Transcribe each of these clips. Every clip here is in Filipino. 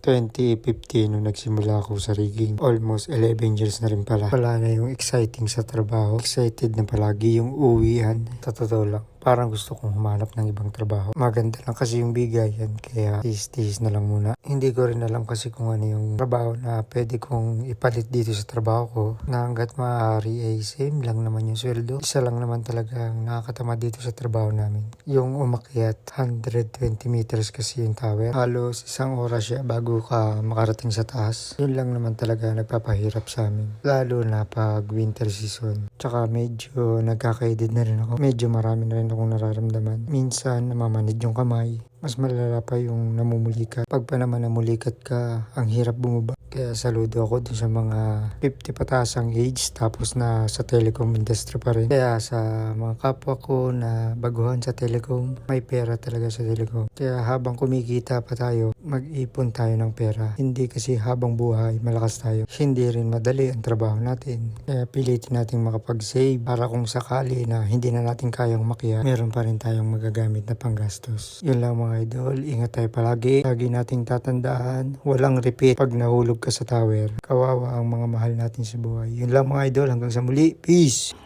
2015 nung nagsimula ako sa rigging. Almost 11 years na rin pala. Wala na yung exciting sa trabaho. Excited na palagi yung uwian. Totoo lang. Parang gusto kong humanap ng ibang trabaho. Maganda lang kasi yung bigayan, kaya tiis-tiis na lang muna. Hindi ko rin alam kasi kung ano yung trabaho na pwede kong ipalit dito sa trabaho ko, na hanggat maaari ay same lang naman yung sweldo. Isa lang naman talagang nakakatama dito sa trabaho namin. Yung umakyat, 120 meters kasi yung tower. Halos isang oras siya bago ka makarating sa taas. Yun lang naman talaga nagpapahirap sa amin. Lalo na pag winter season. Tsaka medyo nagkakaedad na rin ako. Medyo marami na rin akong nararamdaman. Minsan namamanid yung kamay. Mas malala pa yung namumulikat. Pag pa naman namulikat ka, ang hirap bumaba. Kaya saludo ako dun sa mga 50 patasang age tapos na sa telecom industry pa rin. Kaya sa mga kapwa ko na baguhan sa telecom, may pera talaga sa telecom. Kaya habang kumikita pa tayo, mag-ipon tayo ng pera. Hindi kasi habang buhay, malakas tayo. Hindi rin madali ang trabaho natin. Kaya pilitin natin makapag-save para kung sakali na hindi na natin kayang makiya, meron pa rin tayong magagamit na panggastos. Yun lang mga idol, ingat tayo palagi. Lagi nating tatandaan, walang repeat pag nahulog ka sa tower. Kawawa ang mga mahal natin sa buhay. Yun lang mga idol, hanggang sa muli. Peace!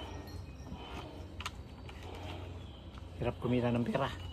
Hirap kumita ng pera.